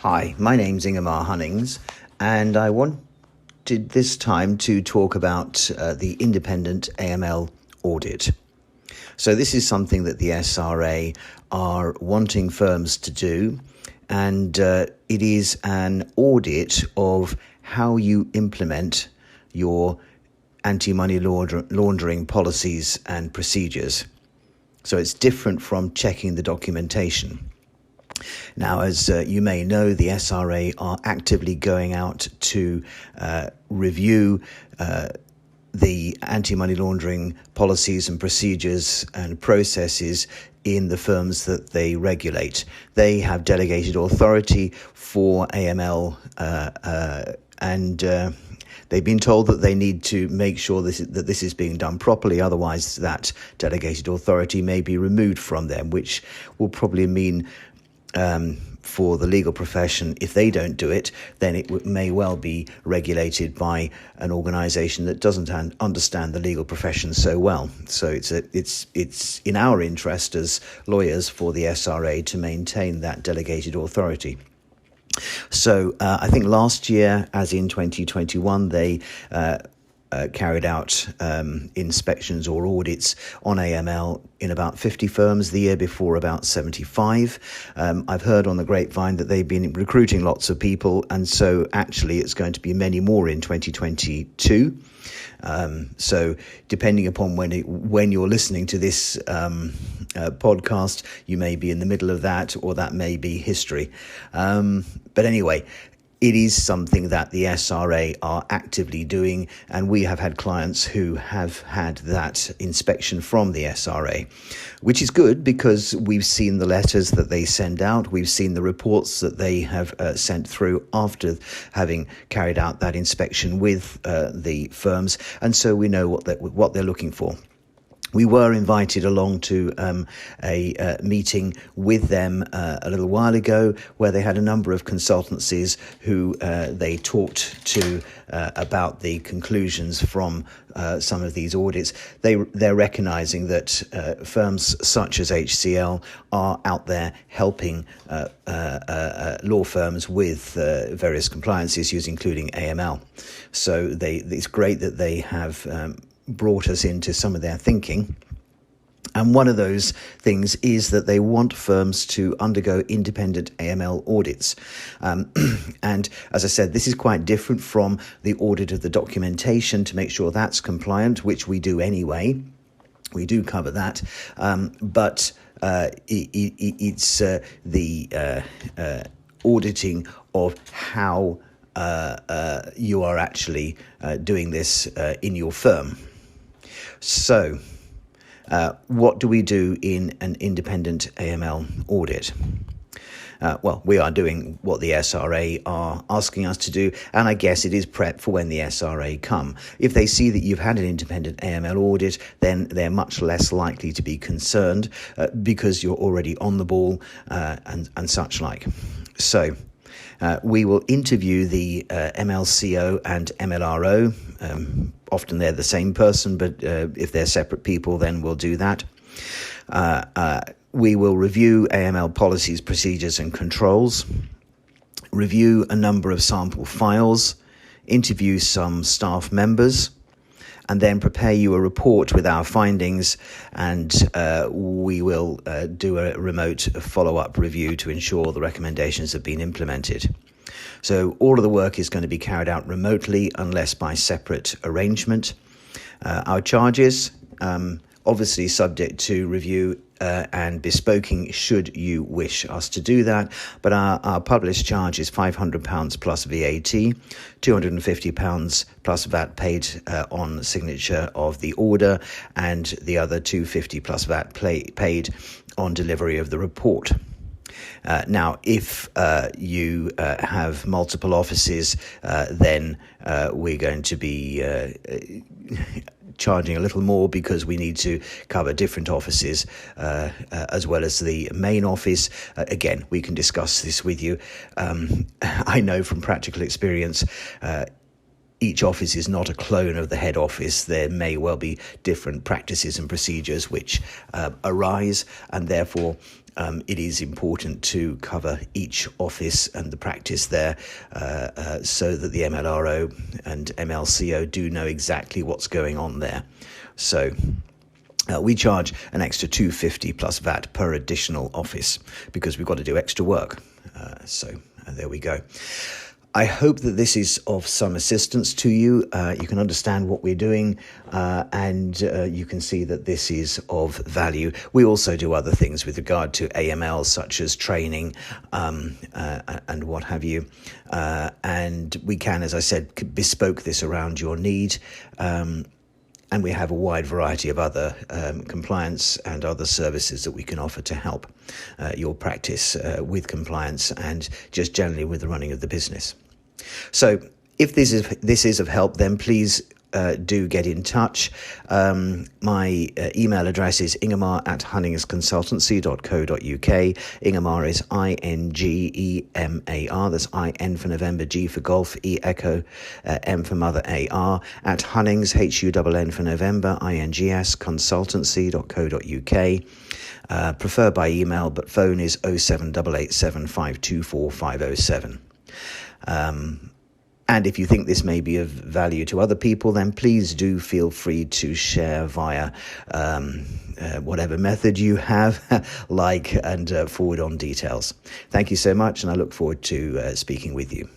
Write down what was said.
Hi, my name's Ingemar Hunnings, and I wanted this time to talk about the independent AML audit. So this is something that the SRA are wanting firms to do, and it is an audit of how you implement your anti-money laundering policies and procedures. So it's different from checking the documentation. Now, as you may know, the SRA are actively going out to review the anti-money laundering policies and procedures and processes in the firms that they regulate. They have delegated authority for AML and they've been told that they need to make sure that this is being done properly, otherwise that delegated authority may be removed from them, which will probably mean for the legal profession, if they don't do it, then it may well be regulated by an organisation that doesn't understand the legal profession so well. So it's in our interest as lawyers for the SRA to maintain that delegated authority. So I think last year, as in 2021, they carried out inspections or audits on AML in about 50 firms, the year before about 75. I've heard on the grapevine that they've been recruiting lots of people, and so actually it's going to be many more in 2022. So depending upon when you're listening to this podcast, you may be in the middle of that, or that may be history. But anyway, it is something that the SRA are actively doing, and we have had clients who have had that inspection from the SRA, which is good because we've seen the letters that they send out, we've seen the reports that they have sent through after having carried out that inspection with the firms, and so we know what they're looking for. We were invited along to a meeting with them a little while ago, where they had a number of consultancies who they talked to about the conclusions from some of these audits. They're recognising that firms such as HCL are out there helping law firms with various compliance issues, including AML. So it's great that they have brought us into some of their thinking. And one of those things is that they want firms to undergo independent AML audits. And as I said, this is quite different from the audit of the documentation to make sure that's compliant, which we do anyway. We do cover that. But it's the auditing of how you are actually doing this in your firm. So, what do we do in an independent AML audit? Well, we are doing what the SRA are asking us to do, and I guess it is prep for when the SRA come. If they see that you've had an independent AML audit, then they're much less likely to be concerned because you're already on the ball and such like. So, we will interview the MLCO and MLRO. Often they're the same person, but if they're separate people, then we'll do that. We will review AML policies, procedures and controls, review a number of sample files, interview some staff members, and then prepare you a report with our findings, and we will do a remote follow-up review to ensure the recommendations have been implemented. So all of the work is going to be carried out remotely unless by separate arrangement. Our charges, obviously subject to review and bespoking should you wish us to do that, but our published charge is £500 plus VAT, £250 plus VAT paid on signature of the order, and the other £250 plus VAT paid on delivery of the report. Now, if you have multiple offices, then we're going to be charging a little more because we need to cover different offices as well as the main office. Again, we can discuss this with you. I know from practical experience, each office is not a clone of the head office. There may well be different practices and procedures which arise, and therefore it is important to cover each office and the practice there so that the MLRO and MLCO do know exactly what's going on there. So we charge an extra $250 plus VAT per additional office because we've got to do extra work. So there we go. I hope that this is of some assistance to you. You can understand what we're doing and you can see that this is of value. We also do other things with regard to AML, such as training and what have you. And we can, as I said, bespoke this around your need. And we have a wide variety of other compliance and other services that we can offer to help your practice with compliance and just generally with the running of the business. So if this is of help, then please do get in touch. My email address is ingemar@hunningsconsultancy.co.uk. Ingemar is INGEMAR. That's IN for November, G for Golf, E Echo, M for Mother, AR. At Hunnings, HUNN for November, INGS, consultancy.co.uk. Prefer by email, but phone is 07887 524 507. And if you think this may be of value to other people, then please do feel free to share via whatever method you have, and forward on details. Thank you so much, and I look forward to speaking with you.